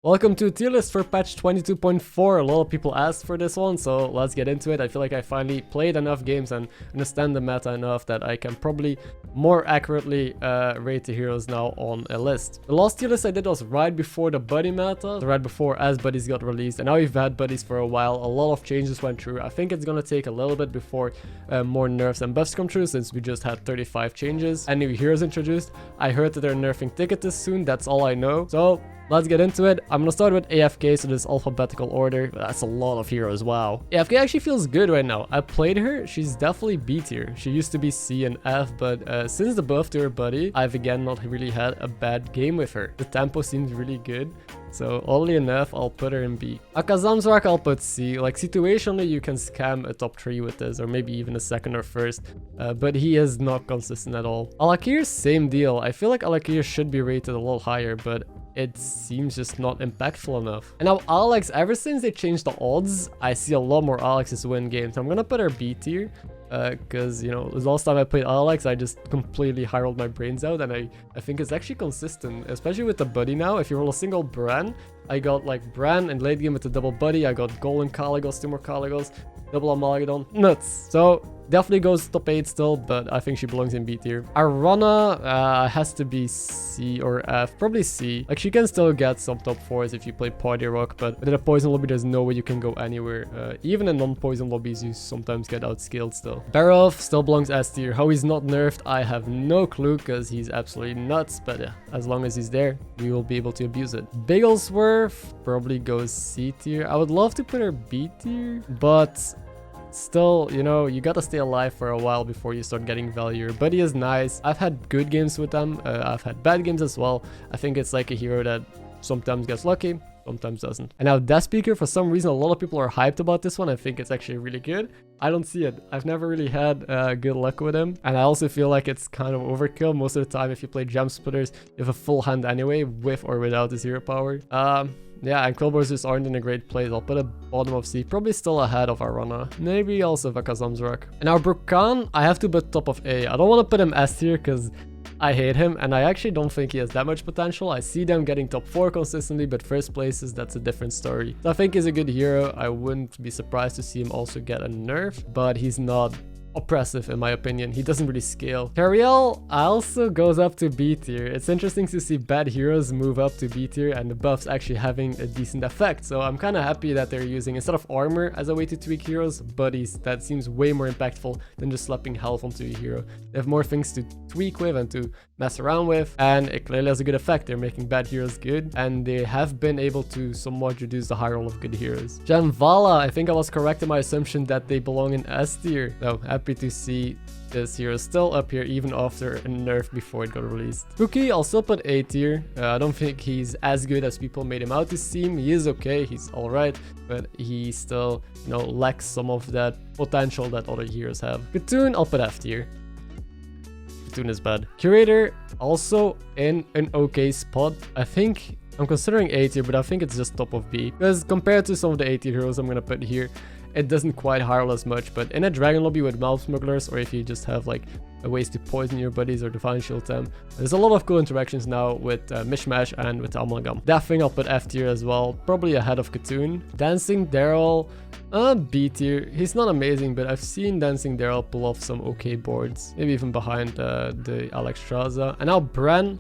Welcome to Tierlist for patch 22.4. A lot of people asked for this one, so let's get into it. I feel like I finally played enough games and understand the meta enough that I can probably more accurately rate the heroes now on a list. The last tier list I did was right before the buddy meta, so right before as buddies got released, and now we've had buddies for a while. A lot of changes went through. I think it's gonna take a little bit before more nerfs and buffs come through, since we just had 35 changes and new heroes introduced. I heard that they're nerfing Ticketus soon, that's all I know. So let's get into it. I'm gonna start with AFK, so this alphabetical order. That's a lot of heroes, wow. AFK actually feels good right now. I played her, she's definitely B tier. She used to be C and F, but since the buff to her buddy, I've again not really had a bad game with her. The tempo seems really good, so oddly enough, I'll put her in B. Akazamzrak, I'll put C. Like, situationally, you can scam a top 3 with this, or maybe even a second or first, but he is not consistent at all. Alakir, same deal. I feel like Alakir should be rated a little higher, but it seems just not impactful enough. And now Alex, ever since they changed the odds, I see a lot more Alex's win games. I'm gonna put her B tier, because, you know, the last time I played Alex, I just completely high rolled my brains out, and I think it's actually consistent, especially with the buddy now. If you roll a single Bran, I got like Bran, and late game with the double buddy, I got Golden Caligos, 2 more Caligos, double Amalgadon, nuts. So definitely goes top 8 still, but I think she belongs in B tier. Arana has to be C or F, probably C. Like, she can still get some top 4s if you play Party Rock, but within a poison lobby, there's no way you can go anywhere. Even in non-poison lobbies, you sometimes get outscaled still. Barov still belongs S tier. How he's not nerfed, I have no clue, because he's absolutely nuts, but yeah, as long as he's there, we will be able to abuse it. Bigglesworth probably goes C tier. I would love to put her B tier, but still, you know, you gotta stay alive for a while before you start getting value. Buddy is nice. I've had good games with them. I've had bad games as well. I think it's like a hero that sometimes gets lucky, sometimes doesn't. And now Death Speaker, for some reason, a lot of people are hyped about this one. I think it's actually really good. I don't see it. I've never really had good luck with him. And I also feel like it's kind of overkill. Most of the time, if you play Gem Splitters, you have a full hand anyway, with or without the zero power. Yeah, and Quillbars just aren't in a great place. I'll put a bottom of C, probably still ahead of Arana. Maybe also Vakazamzrak. And now Brook Khan, I have to put top of A. I don't want to put him S tier because I hate him, and I actually don't think he has that much potential. I see them getting top 4 consistently, but first places, that's a different story. So I think he's a good hero. I wouldn't be surprised to see him also get a nerf, but he's not oppressive in my opinion. He doesn't really scale. Tariel also goes up to B tier. It's interesting to see bad heroes move up to B tier and the buffs actually having a decent effect. So I'm kind of happy that they're using, instead of armor as a way to tweak heroes, buddies. That seems way more impactful than just slapping health onto a hero. They have more things to tweak with and to mess around with, and it clearly has a good effect. They're making bad heroes good, and they have been able to somewhat reduce the high roll of good heroes. Gemvala, I think I was correct in my assumption that they belong in S tier. So happy to see this hero still up here even after a nerf before it got released. Cookie, I'll still put A tier. I don't think he's as good as people made him out to seem. He is okay, he's alright, but he still, you know, lacks some of that potential that other heroes have. Katoon, I'll put F tier. Katoon is bad. Curator, also in an okay spot. I think I'm considering A tier, but I think it's just top of B, because compared to some of the A tier heroes I'm gonna put here, it doesn't quite high roll as much. But in a dragon lobby with mouth smugglers, or if you just have like ways to poison your buddies or divine shield them, there's a lot of cool interactions now with Mishmash and with Amalgam. That thing I'll put F tier as well, probably ahead of Katoon. Dancing Daryl, B tier. He's not amazing, but I've seen Dancing Daryl pull off some okay boards, maybe even behind the Alex Straza. And now Bran,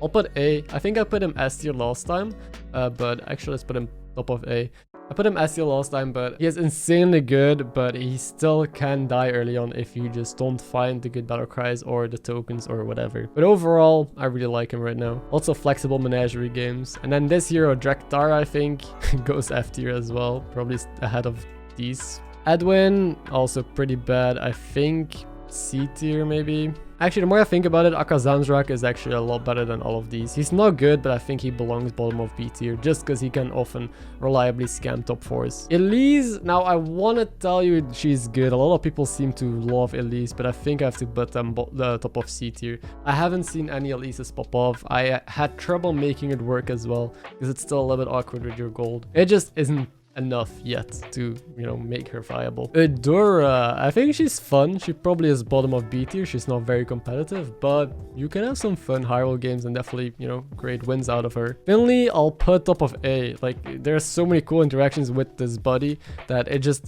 I'll put A. I think I put him S tier last time, but actually let's put him top of A. I put him S tier last time, but he is insanely good, but he still can die early on if you just don't find the good battle cries or the tokens or whatever. But overall, I really like him right now. Lots of flexible menagerie games. And then this hero, Draktar, I think, goes F tier as well, probably ahead of these. Edwin, also pretty bad. I think C tier maybe. Actually, the more I think about it, Akazamzrak is actually a lot better than all of these. He's not good, but I think he belongs bottom of B tier, just because he can often reliably scam top 4s. Elise, now I want to tell you she's good. A lot of people seem to love Elise, but I think I have to put them the top of C tier. I haven't seen any Elises pop off. I had trouble making it work as well, because it's still a little bit awkward with your gold. It just isn't enough yet to, you know, make her viable. Adora, I think she's fun. She probably is bottom of B tier. She's not very competitive, but you can have some fun high roll games and definitely, you know, great wins out of her. Finley, I'll put top of A. Like, there's so many cool interactions with this buddy that it just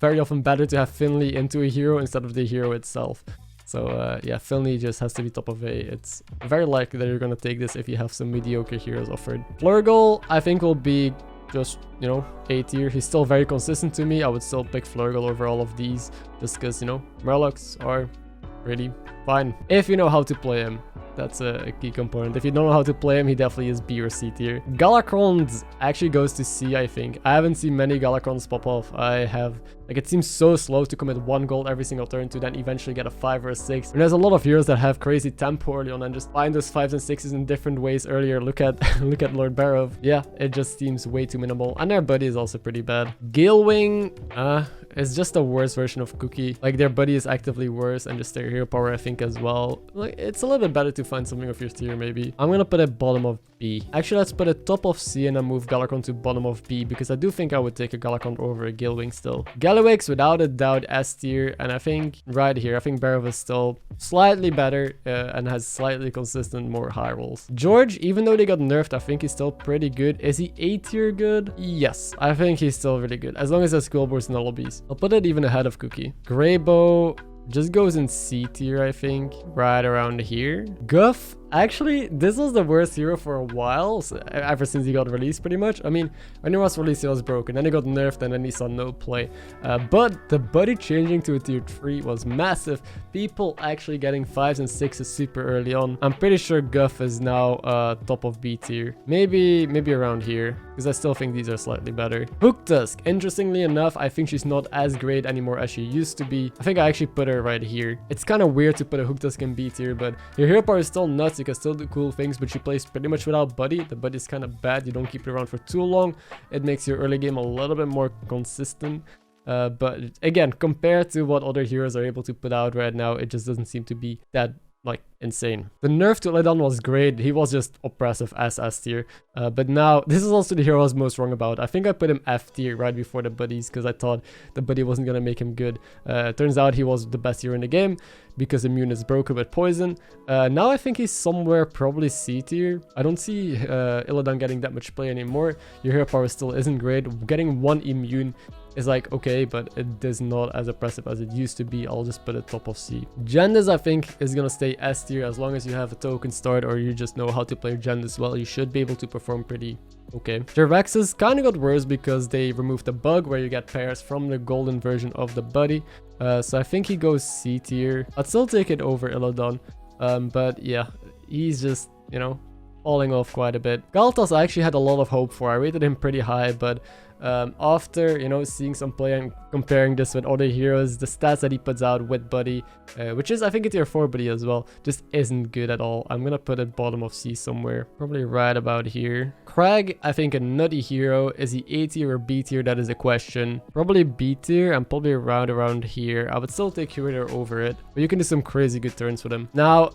very often better to have Finley into a hero instead of the hero itself. So yeah, Finley just has to be top of A. It's very likely that you're gonna take this if you have some mediocre heroes offered. Flurgle, I think, will be just, you know, A tier. He's still very consistent to me. I would still pick Flurgle over all of these just because, you know, Murlocs are really fine if you know how to play him. That's a key component. If you don't know how to play him, he definitely is B or C tier. Galacrons actually goes to C, I think. I haven't seen many Galacrons pop off. I have, like, it seems so slow to commit 1 gold every single turn to then eventually get a 5 or a 6. And there's a lot of heroes that have crazy tempo early on and just find those 5s and 6s in different ways earlier. Look at look at Lord Barov. Yeah, it just seems way too minimal. And their buddy is also pretty bad. Galewing, it's just a worse version of Cookie. Like, their buddy is actively worse, and just their hero power, I think, as well. Like, it's a little bit better to find something of your tier, maybe. I'm gonna put it bottom of B. Actually, let's put it top of C and then move Galacron to bottom of B, because I do think I would take a Galacron over a Galewing still. Galawix, without a doubt, S tier, and I think right here, I think Barov is still slightly better and has slightly consistent more high rolls. George, even though they got nerfed, I think he's still pretty good. Is he A tier good? Yes, I think he's still really good, as long as there's Quillboars and lobbies. I'll put it even ahead of Cookie. Greybow just goes in C tier, I think, right around here. Guff, actually, this was the worst hero for a while, ever since he got released, pretty much. I mean, when he was released, he was broken, then he got nerfed, and then he saw no play. But the buddy changing to a tier 3 was massive. People actually getting 5s and 6s super early on. I'm pretty sure Guff is now top of B tier. Maybe around here, because I still think these are slightly better. Hooktusk, interestingly enough, I think she's not as great anymore as she used to be. I think I actually put her right here. It's kind of weird to put a Hooktusk in B tier, but your hero power is still nuts. You can still do cool things, but she plays pretty much without buddy. The buddy is kind of bad. You don't keep it around for too long. It makes your early game a little bit more consistent. But again, compared to what other heroes are able to put out right now, it just doesn't seem to be that, like, insane. The nerf to Ledon was great. He was just oppressive as S tier. But now, this is also the hero I was most wrong about. I think I put him F tier right before the buddies because I thought the buddy wasn't going to make him good. Turns out he was the best hero in the game because immune is broken with poison. Now I think he's somewhere probably C tier. I don't see Illidan getting that much play anymore. Your hero power still isn't great. Getting 1 immune is like okay, but it is not as oppressive as it used to be. I'll just put it top of C. Jandis, I think, is gonna stay S tier as long as you have a token start or you just know how to play Jandis well. You should be able to perform pretty okay. Jarvax's kind of got worse because they removed the bug where you get pairs from the golden version of the buddy. So I think he goes C tier. I'd still take it over Illidan. But yeah, he's just, you know, falling off quite a bit. Galatas I actually had a lot of hope for. I rated him pretty high, but after, you know, seeing some play and comparing this with other heroes, the stats that he puts out with buddy, which is I think a tier 4 buddy as well, just isn't good at all. I'm gonna put it bottom of C somewhere, probably right about here. Crag, I think a nutty hero. Is he A tier or B tier? That is a question. Probably B tier and probably around here. I would still take Curator over it, but you can do some crazy good turns with him. Now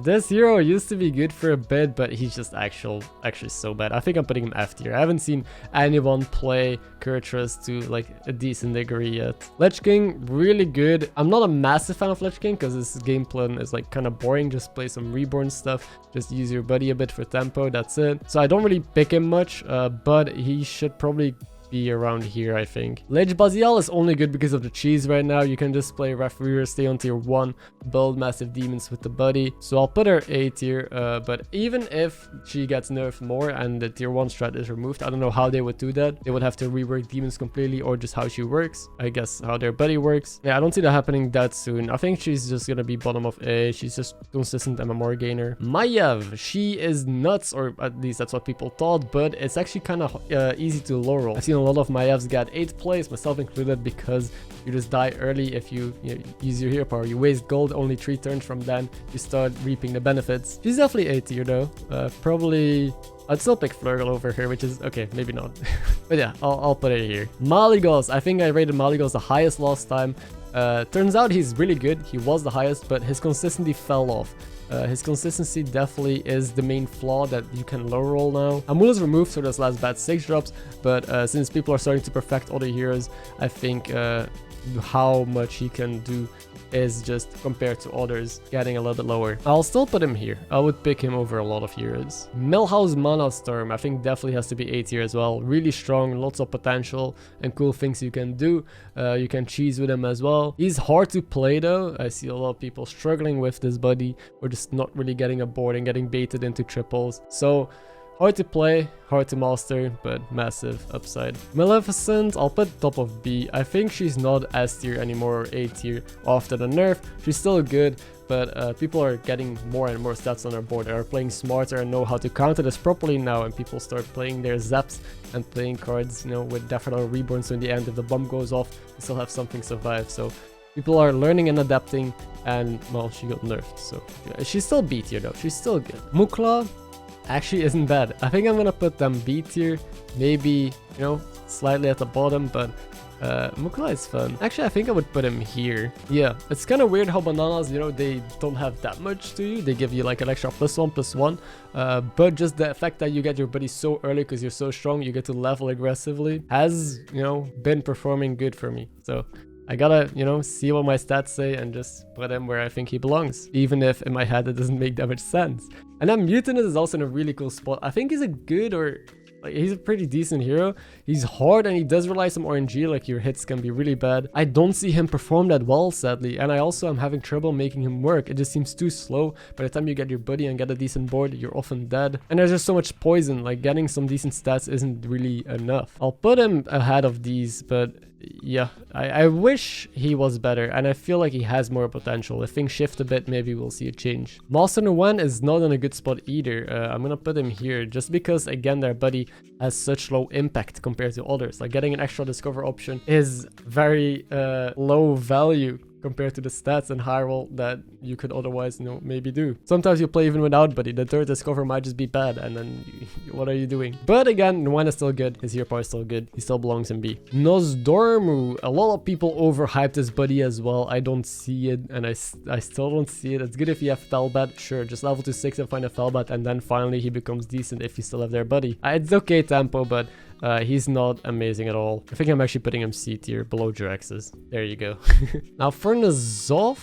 this hero used to be good for a bit, but he's just actually so bad. I think I'm putting him F tier. I haven't seen anyone play Kurtrus to like a decent degree yet. Lich King, really good. I'm not a massive fan of Lich King because his game plan is like kind of boring. Just play some reborn stuff, just use your buddy a bit for tempo, that's it. So I don't really pick him much, but he should probably be around here, I think. Lich Bazial is only good because of the cheese right now. You can just play Refereer, stay on tier 1, build massive demons with the buddy. So I'll put her A tier, but even if she gets nerfed more and the tier 1 strat is removed, I don't know how they would do that. They would have to rework demons completely or just how she works. I guess how their buddy works. Yeah, I don't see that happening that soon. I think she's just gonna be bottom of A. She's just consistent MMR gainer. Maiev, she is nuts, or at least that's what people thought, but it's actually kind of easy to low roll. I've seen a lot of Maievs get 8th place, myself included, because you just die early if you use your hero power. You waste gold only 3 turns, from then you start reaping the benefits. She's definitely A tier though. Probably I'd still pick Flurgle over her, which is okay, maybe not. But yeah, I'll put it here. Malygos, I think I rated Malygos the highest last time. Turns out he's really good. He was the highest, but his consistency fell off. His consistency definitely is the main flaw that you can low roll now. Amula's removed so this last bad 6 drops, but since people are starting to perfect other heroes, I think how much he can do is just compared to others getting a little bit lower. I'll still put him here. I would pick him over a lot of heroes. Millhouse Mana Storm I think definitely has to be A tier as well. Really strong, lots of potential and cool things you can do. You can cheese with him as well. He's hard to play though. I see a lot of people struggling with this buddy or just not really getting a board and getting baited into triples. So hard to play, hard to master, but massive upside. Maleficent, I'll put top of B. I think she's not S tier anymore or A tier after the nerf. She's still good, but people are getting more and more stats on their board. They are playing smarter and know how to counter this properly now, and people start playing their zaps and playing cards, you know, with Daffodil Reborn, so in the end, if the bomb goes off, you still have something survive. So people are learning and adapting, and well, she got nerfed, so yeah, she's still B tier though. She's still good. Mukla actually isn't bad. I think I'm gonna put them B tier, maybe, you know, slightly at the bottom, but Mukla is fun. Actually, I think I would put him here. Yeah, it's kind of weird how bananas, you know, they don't have that much to you. They give you like an extra +1/+1, but just the fact that you get your buddy so early because you're so strong, you get to level aggressively, has, you know, been performing good for me. So I gotta, you know, see what my stats say and just put him where I think he belongs, even if in my head it doesn't make that much sense. And then Mutant is also in a really cool spot. I think he's a good, or like, he's a pretty decent hero. He's hard and he does rely some RNG, like your hits can be really bad. I don't see him perform that well, sadly, and I also am having trouble making him work. It just seems too slow. By the time you get your buddy and get a decent board, you're often dead. And there's just so much poison, like getting some decent stats isn't really enough. I'll put him ahead of these, but yeah, I wish he was better, and I feel like he has more potential. If things shift a bit, maybe we'll see a change. Master Nguyen is not in a good spot either. I'm gonna put him here just because, again, their buddy has such low impact compared to others. Like getting an extra discover option is very low value compared to the stats and high roll that you could otherwise, you know, maybe do. Sometimes you play even without buddy. The third discover might just be bad, and then what are you doing? But again, Nguyen is still good. His hero power is still good. He still belongs in B. Nozdormu. A lot of people overhyped this buddy as well. I don't see it, and I still don't see it. It's good if you have Felbat. Sure, just level to 6 and find a Felbat, and then finally he becomes decent if you still have their buddy. It's okay tempo, but he's not amazing at all. I think I'm actually putting him C tier below Jarvax's. There you go. Now for Nazov,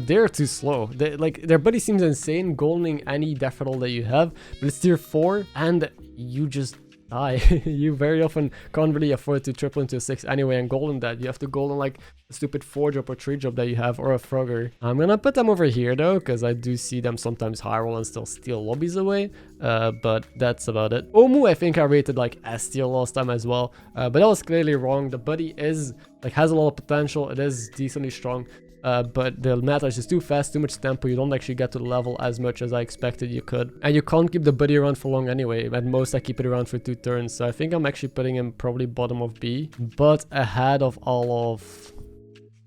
they're too slow. Their buddy seems insane, goldening any Daffodil that you have, but it's tier 4 and you just die. You very often can't really afford to triple into a 6 anyway and golden that. You have to golden like a stupid 4-drop or 3-drop that you have, or a Frogger. I'm gonna put them over here though, because I do see them sometimes high roll and still steal lobbies away, but that's about it. Omu I think I rated like S tier last time as well, but that was clearly wrong. The buddy is like has a lot of potential. It is decently strong, but the meta is just too fast, too much tempo. You don't actually get to the level as much as I expected you could. And you can't keep the buddy around for long anyway. At most, I keep it around for 2 turns. So I think I'm actually putting him probably bottom of B, but ahead of all of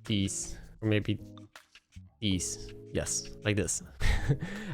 these. Or maybe these. Yes, like this.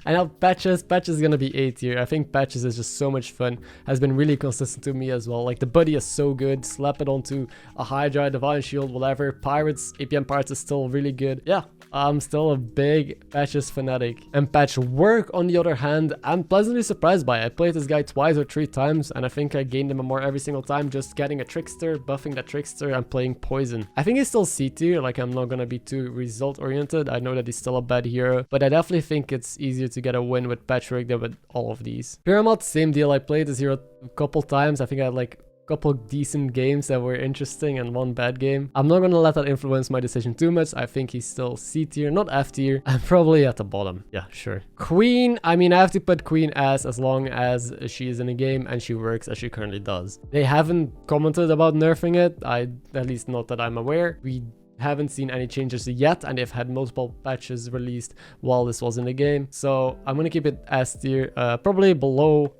And now Patches is gonna be A tier. I think Patches is just so much fun. Has been really consistent to me as well. Like the buddy is so good. Slap it onto a Hydra, Divine Shield, whatever. Pirates, APM Pirates is still really good. Yeah, I'm still a big Patches fanatic. And Patchwork, on the other hand, I'm pleasantly surprised by. I played this guy 2 or 3 times, and I think I gained him more every single time. Just getting a Trickster, buffing that Trickster, and playing Poison. I think he's still C tier. Like I'm not gonna be too result oriented. I know that he's still a bad hero, but I definitely think it's easier to get a win with Patchwork than with all of these. Pyramid, same deal. I played this hero a couple times. I think I had like a couple decent games that were interesting and 1 bad game. I'm not gonna let that influence my decision too much. I think he's still C tier, not F tier. I'm probably at the bottom. Yeah, sure. Queen, I mean, I have to put Queen as long as she is in a game and she works as she currently does. They haven't commented about nerfing it. At least not that I'm aware. We haven't seen any changes yet, and they've had multiple patches released while this was in the game. So I'm gonna keep it S tier, probably below.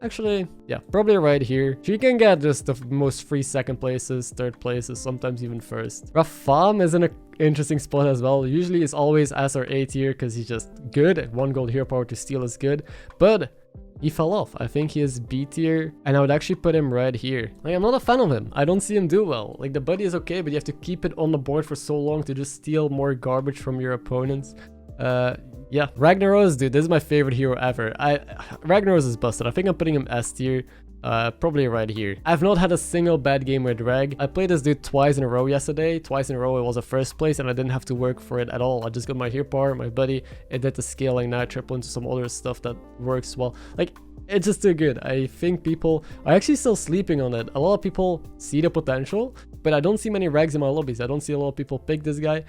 Actually, yeah, probably right here. She can get just the most free 2nd places, 3rd places, sometimes even 1st. Rafam is in an interesting spot as well. Usually it's always S or A tier because he's just good. 1 gold hero power to steal is good, but he fell off. I think he is B tier, and I would actually put him right here. Like, I'm not a fan of him. I don't see him do well. Like, the buddy is okay, but you have to keep it on the board for so long to just steal more garbage from your opponents. Yeah, Ragnaros, dude, this is my favorite hero ever. Ragnaros is busted. I think I'm putting him S tier. Probably right here. I've not had a single bad game with Reg. I played this dude twice in a row yesterday. Twice in a row it was a first place and I didn't have to work for it at all. I just got my hero power, my buddy, it did the scaling, now I triple into some other stuff that works well. Like, it's just too good. I think people are actually still sleeping on it. A lot of people see the potential, but I don't see many Regs in my lobbies. I don't see a lot of people pick this guy.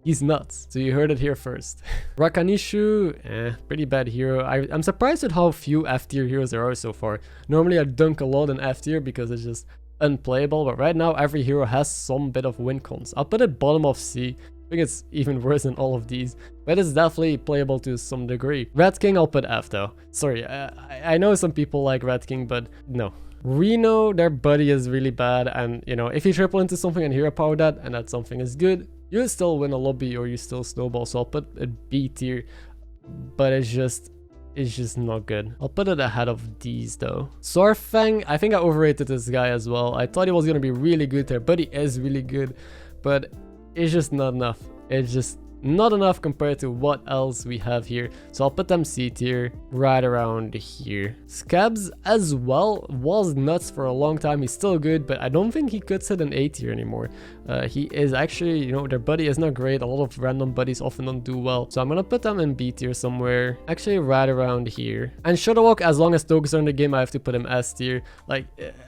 He's nuts. So you heard it here first. Rakanishu, pretty bad hero. I'm surprised at how few F tier heroes there are so far. Normally I dunk a lot in F tier because it's just unplayable, but right now every hero has some bit of win cons. I'll put it bottom of C. I think it's even worse than all of these, but it's definitely playable to some degree. Red King, I'll put F though. Sorry, I know some people like Red King, but no. Reno, their buddy is really bad, and you know, if you triple into something and hero power that, and that something is good, you still win a lobby or you still snowball, so I'll put a B tier, but it's just not good. I'll put it ahead of these though. Sorfang, I think I overrated this guy as well. I thought he was gonna be really good there, but he is really good, but it's just not enough. It's just not enough compared to what else we have here. So I'll put them C tier right around here. Savjz as well was nuts for a long time. He's still good, but I don't think he could sit an A tier anymore. He is actually, you know, their buddy is not great. A lot of random buddies often don't do well. So I'm gonna put them in B tier somewhere. Actually right around here. And Shadowwalk, as long as tokens are in the game, I have to put him S tier. Like,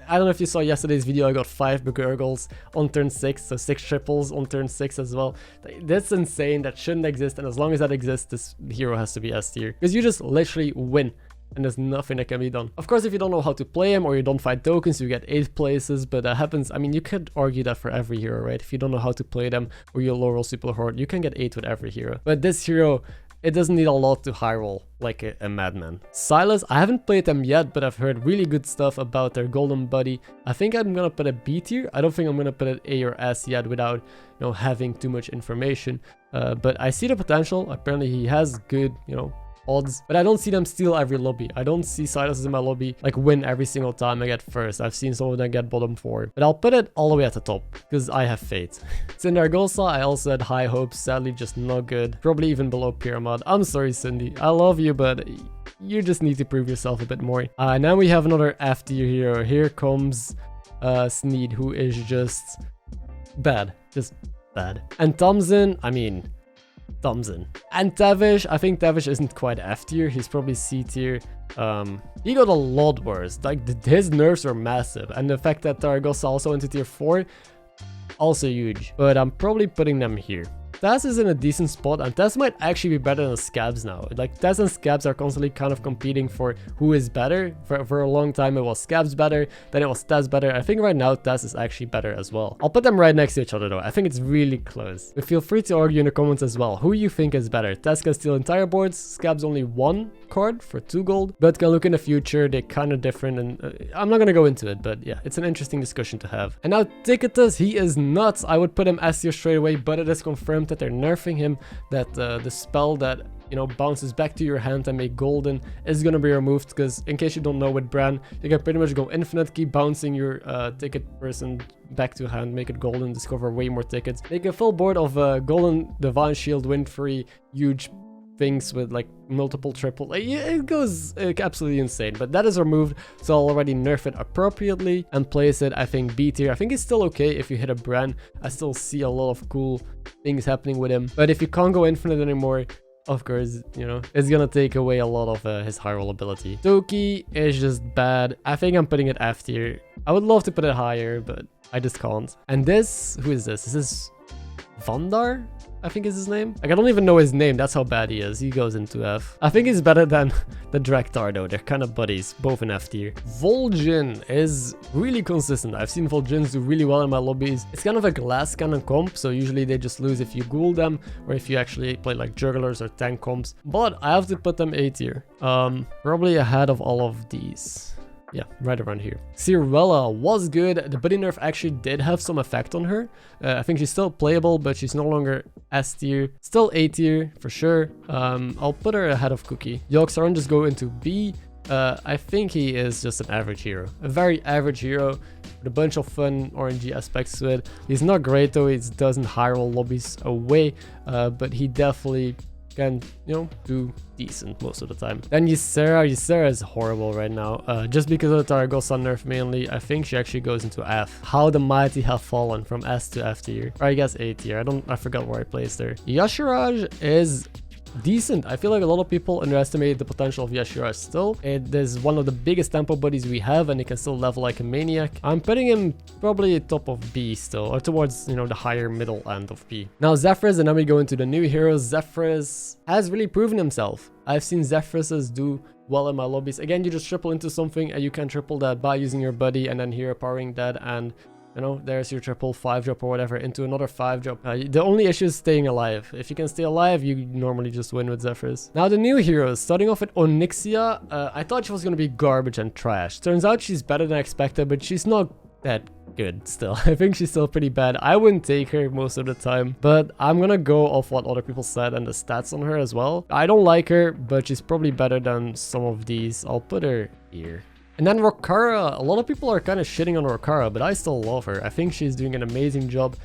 I don't know if you saw yesterday's video, I got 5 Bigglesworths on turn 6, so 6 triples on turn 6 as well. That's insane. That shouldn't exist, and as long as that exists, this hero has to be S tier. Because you just literally win, and there's nothing that can be done. Of course, if you don't know how to play him or you don't find tokens, you get 8th places, but that happens. I mean, you could argue that for every hero, right? If you don't know how to play them or you're low roll super horde, you can get 8 with every hero. But this hero, it doesn't need a lot to high roll like a madman. Sylas, I haven't played them yet, but I've heard really good stuff about their golden buddy. I think I'm gonna put a B tier. I don't think I'm gonna put it A or S yet without, you know, having too much information. But I see the potential. Apparently he has good, you know, odds, but I don't see them steal every lobby. I don't see Sylas in my lobby like win every single time I get first. I've seen some of them get bottom 4, but I'll put it all the way at the top because I have faith. Cindergosa, I also had high hopes, sadly just not good. Probably even below Pyramid. I'm sorry, Cindy. I love you, but you just need to prove yourself a bit more. Now we have another F tier hero. Here comes Sneed, who is just bad. Just bad. And Thompson, I mean, Thompson. And Tavish, I think Tavish isn't quite F tier. He's probably C tier. He got a lot worse. Like, his nerfs were massive. And the fact that Targos also into tier 4, also huge. But I'm probably putting them here. Taz is in a decent spot, and Taz might actually be better than Savjz now. Like, Taz and Savjz are constantly kind of competing for who is better. For a long time it was Savjz better, then it was Taz better. I think right now Taz is actually better as well. I'll put them right next to each other though. I think it's really close. But feel free to argue in the comments as well. Who you think is better? Taz can steal entire boards, Savjz only 1 card for 2 gold, but can look in the future. They're kind of different, and I'm not gonna go into it, but yeah, it's an interesting discussion to have. And now Ticketus, he is nuts. I would put him S tier straight away, but it is confirmed that they're nerfing him, that the spell that, you know, bounces back to your hand and make golden is gonna be removed, because in case you don't know, with Bran you can pretty much go infinite, keep bouncing your ticket person back to hand, make it golden, discover way more tickets, make a full board of golden divine shield, win free, huge things with like multiple triple. It goes absolutely insane, but that is removed, so I'll already nerf it appropriately and place it, I think, B tier. I think it's still okay if you hit a Bran. I still see a lot of cool things happening with him, but if you can't go infinite anymore, of course, you know, it's gonna take away a lot of his high roll ability. Toki is just bad. I think I'm putting it F tier. I would love to put it higher, but I just can't. And this, who is this? This is Vandar, I think is his name. Like, I don't even know his name, that's how bad he is. He goes into F. I think he's better than the Draktar though. They're kind of buddies, both in F tier. Vol'jin is really consistent. I've seen Vol'jins do really well in my lobbies. It's kind of a glass cannon comp, so usually they just lose if you ghoul them or if you actually play like jugglers or tank comps. But I have to put them A tier. Probably ahead of all of these. Yeah, right around here. Cirwella was good. The buddy nerf actually did have some effect on her. I think she's still playable, but she's no longer S tier. Still A tier for sure. I'll put her ahead of Cookie. Yogg-Saron just go into B. I think he is just an average hero. A very average hero with a bunch of fun RNG aspects to it. He's not great though. He doesn't high roll lobbies away, but he definitely can, you know, do decent most of the time. Then Ysera is horrible right now. Just because of the Targosan nerf mainly, I think she actually goes into F. How the mighty have fallen from S to F tier. Or I guess A tier. I forgot where I placed her. Yashiraj is decent. I feel like a lot of people underestimate the potential of Yashiraj still. It is one of the biggest tempo buddies we have, and he can still level like a maniac. I'm putting him probably top of B still, or towards, you know, the higher middle end of B. Now Zephrys, and then we go into the new heroes. Zephrys has really proven himself. I've seen Zephryses do well in my lobbies. Again, you just triple into something and you can triple that by using your buddy and then hero powering that, and you know, there's your triple 5-drop or whatever into another 5-drop. The only issue is staying alive. If you can stay alive, you normally just win with Zephrys. Now the new heroes, starting off with Onyxia. I thought she was going to be garbage and trash. Turns out she's better than I expected, but she's not that good still. I think she's still pretty bad. I wouldn't take her most of the time, but I'm gonna go off what other people said and the stats on her as well. I don't like her, but she's probably better than some of these. I'll put her here. And then Rokara, a lot of people are kind of shitting on Rokara, but I still love her. I think she's doing an amazing job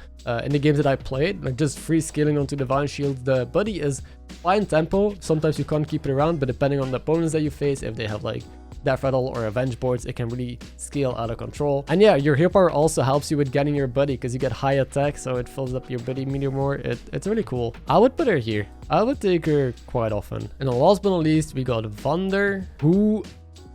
in the games that I played, like just free scaling onto Divine Shield. The buddy is fine tempo. Sometimes you can't keep it around, but depending on the opponents that you face, if they have like Death Rattle or Avenge boards, it can really scale out of control. And yeah, your hero power also helps you with getting your buddy because you get high attack, so it fills up your buddy meter more. It's really cool. I would put her here. I would take her quite often. And last but not least, we got Vandar, who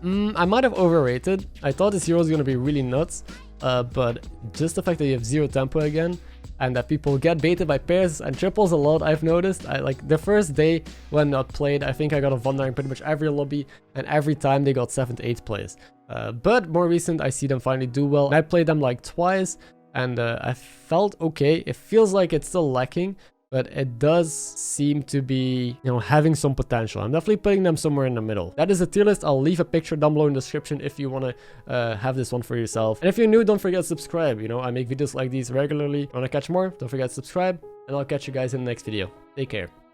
I might have overrated. I thought this hero was going to be really nuts, but just the fact that you have 0 tempo again, and that people get baited by pairs and triples a lot, I've noticed. Like the first day when I played, I think I got a Vandar in pretty much every lobby, and every time they got 7th, 8th place. But more recent, I see them finally do well. And I played them like twice, and I felt okay. It feels like it's still lacking, but it does seem to be, you know, having some potential. I'm definitely putting them somewhere in the middle. That is the tier list. I'll leave a picture down below in the description if you want to have this one for yourself. And if you're new, don't forget to subscribe. You know, I make videos like these regularly. Want to catch more? Don't forget to subscribe, and I'll catch you guys in the next video. Take care.